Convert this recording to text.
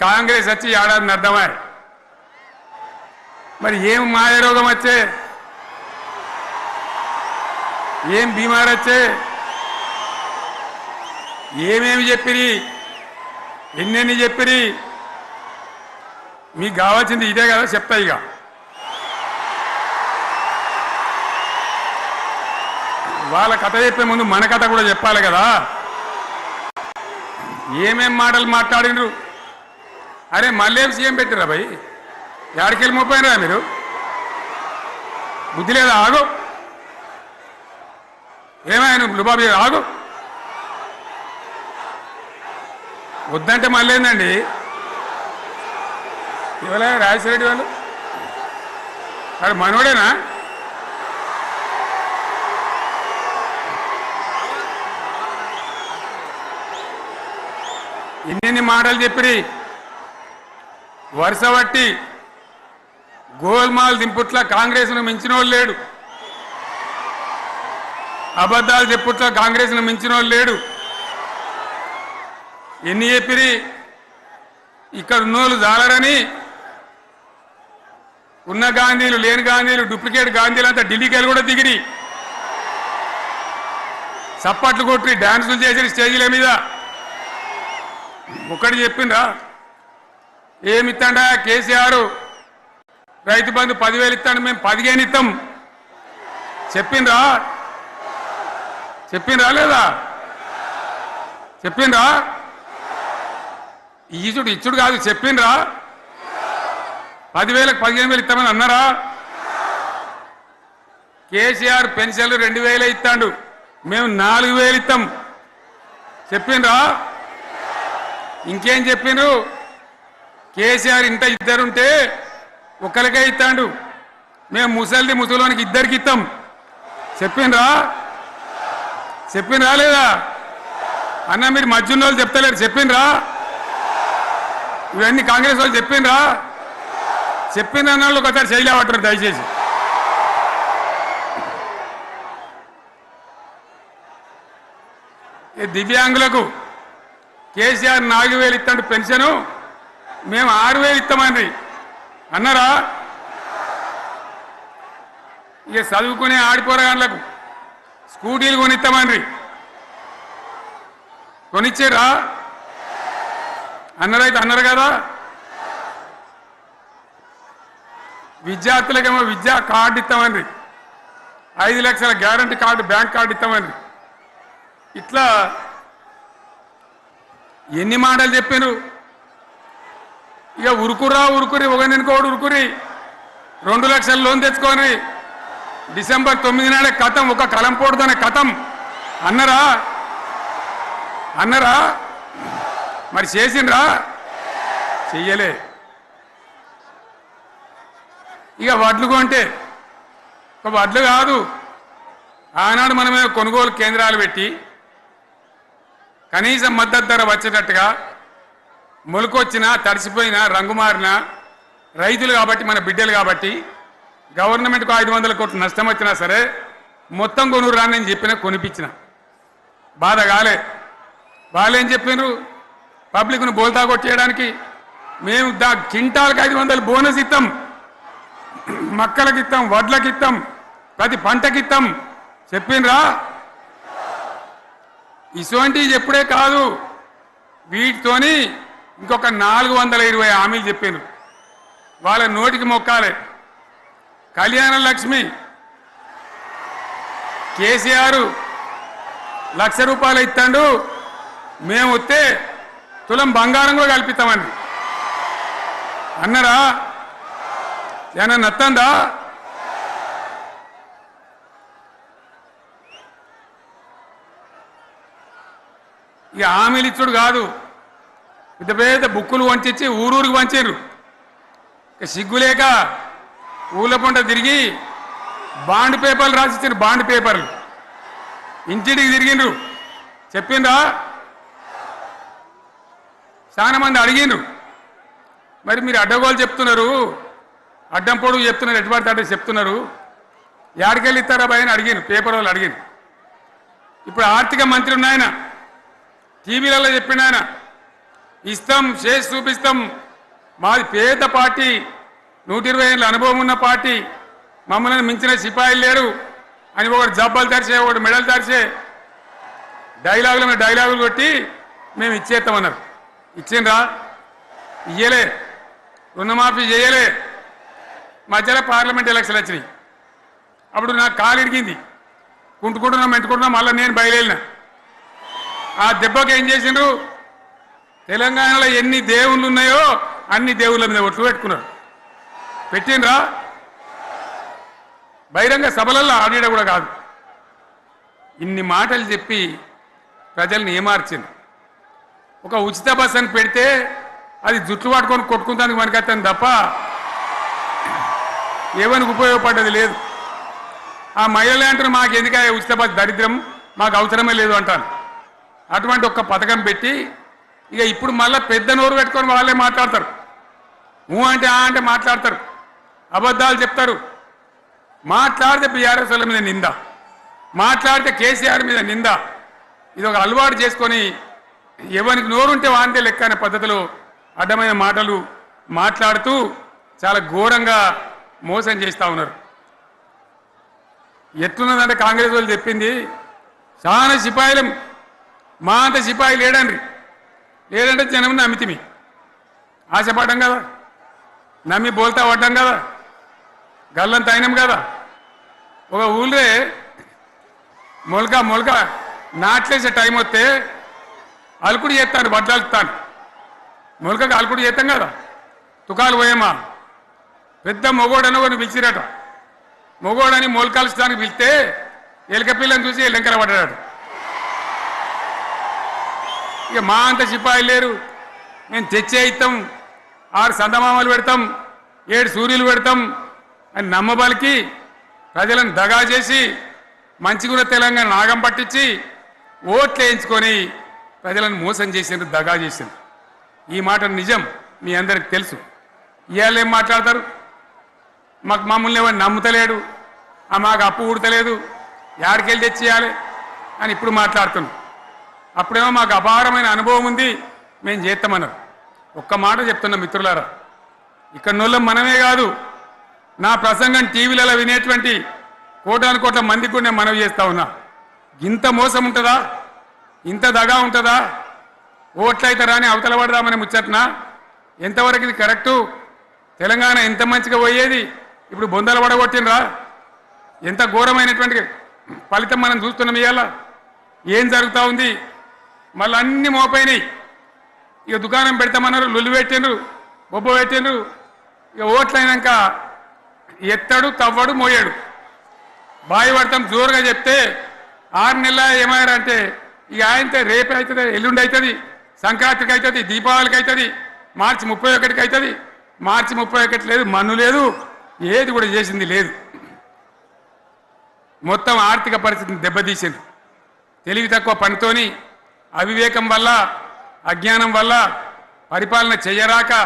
కాంగ్రెస్ వచ్చి ఏడాది అర్థమా మరి ఏం మాయరోగం వచ్చే ఏం బీమార్ వచ్చే ఏమేమి చెప్పిరి ఎన్నెన్ని చెప్పిరి మీకు కావాల్సింది ఇదే కదా చెప్తా ఇక వాళ్ళ కథ చెప్పే ముందు మన కథ కూడా చెప్పాలి కదా ఏమేం మాటలు మాట్లాడినరు అరే మళ్ళీ సీఎం పెట్టిరా భయ్ ఏడకెళ్ళి మోపోయినరా మీరు బుద్ధి లేదా ఆగు ఏమైనా లుబాబు ఆగు వద్దంటే మళ్ళీ ఏందండి ఇవాళ రాజశేఖర వాళ్ళు అది మనోడేనా ఎన్ని మాటలు చెప్పిరి వరుస బట్టి గోల్మాల్ దింపుట్ల కాంగ్రెస్ను మించిన వాళ్ళు లేడు అబద్ధాలు చెప్పుట్ల కాంగ్రెస్ను మించిన వాళ్ళు లేడు ఎన్ని చెప్పిరి ఇక్కడ ఉన్నోళ్ళు జాలరని ఉన్న గాంధీలు లేని గాంధీలు డూప్లికేట్ గాంధీలు అంతా ఢిల్లీకి కూడా దిగిరి చప్పట్లు కొట్టి డాన్సులు చేసిన స్టేజీల మీద ఒకటి చెప్పిండ్రా ఏమిత్తాడా కేసీఆర్ రైతు బంధు 10,000 ఇస్తాను మేము 15 ఇస్తాం చెప్పిండ్రా లేదా చెప్పిండ్రా ఇచ్చుడు కాదు చెప్పిండ్రా 10,000కు 15,000 ఇస్తామని అన్నారా కేసీఆర్ పెన్షన్లు 2,000 ఇస్తాడు మేము 4,000 ఇస్తాం చెప్పిండ్రా ఇంకేం చెప్పిండ్రు కేసీఆర్ ఇంట ఇద్దరుంటే ఒకరికే ఇస్తాడు మేము ముసలోనికి ఇద్దరికి ఇస్తాం చెప్పిండ్రా లేదా అన్న మీరు మధ్యన్న వాళ్ళు చెప్తలేరు చెప్పిండ్రా ఇవన్నీ కాంగ్రెస్ వాళ్ళు చెప్పిండ్రా చెప్పిన వాళ్ళు ఒకసారి చేయలేవట్టారు దయచేసి దివ్యాంగులకు కేసీఆర్ 4,000 ఇస్తాడు పెన్షను మేము 6,000 ఇస్తామండి అన్నారా ఇక చదువుకునే ఆడిపోరగాళ్ళకు స్కూటీలు కొనిస్తామండ్రి కొనిచ్చారా అన్నారైతే అన్నారు కదా విద్యార్థులకేమో విద్యా కార్డు ఇస్తామండ్రి 5 లక్షల గ్యారంటీ కార్డు బ్యాంక్ కార్డు ఇస్తామండ్రి ఇట్లా ఎన్ని మాటలు చెప్పారు ఇక ఉరుకురి ఒకరినికోడు ఉరుకురి 2 లక్షల లోన్ తెచ్చుకొని డిసెంబర్ 9 నాడే కథం ఒక కలంపోడుతోనే కథం అన్నరా మరి చేసిండ్రా చెయ్యలే ఇక వడ్లు కొంటే ఒక వడ్లు కాదు ఆనాడు మనమే కొనుగోలు కేంద్రాలు పెట్టి కనీసం మద్దతు ధర వచ్చేటట్టుగా మొలకొచ్చినా తడిసిపోయినా రంగు మారినా రైతులు కాబట్టి మన బిడ్డలు కాబట్టి గవర్నమెంట్కు 500 కోట్లు నష్టం వచ్చినా సరే మొత్తం కొనురు రాని నేను చెప్పినా కొనిపించిన బాధ కాలే వాళ్ళు ఏం చెప్పినారు పబ్లిక్ను బోల్తా కొట్టేయడానికి మేము క్వింటాల్కి 500 బోనస్ ఇస్తాం మక్కలకి ఇస్తాం వడ్లకి ఇస్తాం ప్రతి పంటకి ఇస్తాం చెప్పిండ్రా ఇటువంటివి చెప్పుడే కాదు వీటితోని ఇంకొక 420 హామీలు చెప్పాను వాళ్ళ నోటికి మొక్కాలే కళ్యాణ లక్ష్మి కేసీఆర్ ₹1,00,000 ఇస్తాడు మేము వస్తే తులం బంగారం కూడా కల్పిస్తామండి అన్నారా ఏమన్నా నత్తందా ఇక హామీలు ఇచ్చుడు కాదు పెద్ద పెద్ద బుక్కులు వంచి ఊరూరికి వంచారు ఇక సిగ్గులేక ఊళ్ళ పంట తిరిగి బాండ్ పేపర్లు రాసిచ్చారు బాండ్ పేపర్లు ఇంటికి తిరిగిండ్రు చెప్పిండ్రా చాలా మంది అడిగిండ్రు మరి మీరు అడ్డగోలు చెప్తున్నారు అడ్డం పొడుగు చెప్తున్నారు ఎటుపడితే అంటే చెప్తున్నారు యాడికెళ్ళి ఇస్తారా భయ అని అడిగిండ్రు పేపర్ వాళ్ళు అడిగిండ్రు ఇప్పుడు ఆర్థిక మంత్రి ఉన్నాయన టీవీలలో చెప్పిండు ఆయన ఇస్తాం, చేసి చూపిస్తాం. మాది పేద పార్టీ, 120 ఏళ్ళ అనుభవం ఉన్న పార్టీ, మమ్మల్ని మించిన సిపాయిలు లేరు అని ఒకటి జబ్బలు తరిచే, ఒకటి మెడలు తరిచే డైలాగులు కొట్టి మేము ఇచ్చేస్తామన్నారు. ఇచ్చిండ్రా? ఇయ్యలే. రుణమాఫీ చేయలే. మధ్యలో పార్లమెంట్ ఎలక్షన్లు వచ్చినాయి. అప్పుడు నాకు కాలు ఇరిగింది. మెంటుకుంటున్నాం, మళ్ళీ నేను బయలుదేరిన. ఆ దెబ్బకి ఏం చేసిండ్రు? తెలంగాణలో ఎన్ని దేవుళ్ళు ఉన్నాయో అన్ని దేవుళ్ళ మీద ఒట్లు పెట్టుకున్నారు. పెట్టిండ్రా? బహిరంగ సభలలో ఆడిడ కూడా కాదు. ఇన్ని మాటలు చెప్పి ప్రజల్ని ఏమార్చింది. ఒక ఉచిత బస్ అని పెడితే అది జుట్లు పట్టుకొని కొట్టుకుంటానికి మనకత్తాను తప్ప ఏమనికి ఉపయోగపడ్డది లేదు. ఆ మహిళలే అంటారు మాకు ఎందుక ఉచిత బస్, దరిద్రం, మాకు అవసరమే లేదు అంటాను. అటువంటి ఒక్క పథకం పెట్టి ఇక ఇప్పుడు మళ్ళీ పెద్ద నోరు పెట్టుకొని వాళ్ళే మాట్లాడతారు. అంటే అంటే మాట్లాడతారు, అబద్ధాలు చెప్తారు. మాట్లాడితే బీఆర్ఎస్ వాళ్ళ మీద నింద, మాట్లాడితే కేసీఆర్ మీద నింద. ఇది ఒక అలవాటు చేసుకొని ఎవరికి నోరుంటే వాంతే లెక్క అనే పద్ధతిలో అడ్డమైన మాటలు మాట్లాడుతూ చాలా ఘోరంగా మోసం చేస్తూ ఉన్నారు. ఎట్లున్నదంటే కాంగ్రెస్ వాళ్ళు చెప్పింది చాలా సిపాయిలం, మా అంత సిపాయి లేడంటే జనం నమ్మితిమి, ఆశపడ్డాం కదా, నమ్మి బోల్తా పడ్డాం కదా, గల్లంత అయినాం కదా. ఒక ఊళ్ళే మొలక నాట్లేసే టైం వస్తే అలుకుడు చేస్తాను, బడ్డాలుతాను. మొలకకు అలుకుడు చేస్తాం కదా, తుకాలు పోయేమా. పెద్ద మొగోడని కొన్ని పిలిచిరట. మొగోడని మొలకలుస్తానికి పిలిస్తే ఎలుక పిల్లని చూసి ఎల్లంకర పడ్డాడు. ఇక మా అంత సిపాయిలు లేరు, మేము తెచ్చే ఇస్తాం, 6 సందమామలు పెడతాం, 7 సూర్యులు పెడతాం అని నమ్మబలికి ప్రజలను దగా చేసి మంచిగున్న తెలంగాణ నాగం పట్టించి ఓట్లు వేయించుకొని ప్రజలను మోసం చేసిండ్రు, దగా చేసిండ్రు. ఈ మాట నిజం, మీ అందరికి తెలుసు. ఇవాళ ఏం మాట్లాడతారు? మమ్మల్ని ఎవరు నమ్ముతలేడు, మాకు అప్పు ఉడతలేదు, యాడికెళ్ళి తెచ్చేయాలి అని ఇప్పుడు మాట్లాడుతున్నాం. అప్పుడేమో మాకు అపారమైన అనుభవం ఉంది, మేము చేస్తామన్నారు. ఒక్క మాట చెప్తున్నాం మిత్రులారా, ఇక్కడ నోళ్ళం మనమే కాదు, నా ప్రసంగం టీవీలలో వినేటువంటి కోటాను కోట్ల మందికి కూడా నేను మనవి చేస్తా ఉన్నా. ఇంత మోసం ఉంటుందా? ఇంత దగా ఉంటుందా? ఓట్లయితే రాని అవతల పడదామని ముచ్చట్నా? ఎంతవరకు ఇది కరెక్టు? తెలంగాణ ఎంత మంచిగా పోయేది, ఇప్పుడు బొందలు పడగొట్టినరా? ఎంత ఘోరమైనటువంటి ఫలితం మనం చూస్తున్నాం. ఇవాళ ఏం జరుగుతూ ఉంది? మళ్ళీ అన్ని మోపైనాయి. ఇక దుకాణం పెడతామన్నారు, లొల్లు పెట్టిండ్రు, బొబ్బ పెట్టిండ్రు. ఇక ఓట్లయినాక ఎత్తడు, తవ్వడు, మోయాడు. బాయి పడతాం జోరుగా చెప్తే 6 నెలల ఏమయ్యారంటే ఇక ఆయనతో రేపు అవుతుంది, ఎల్లుండి అవుతుంది, సంక్రాంతికి అవుతుంది, దీపావళికి అవుతుంది, మార్చి 31కి అవుతుంది. మార్చి 31 లేదు, మన్ను లేదు, ఏది కూడా చేసింది లేదు. మొత్తం ఆర్థిక పరిస్థితిని దెబ్బతీసింది. తెలివి తక్కువ పనితోని, అవివేకం వల్ల, అజ్ఞానం వల్ల, పరిపాలన చెయ్యరాక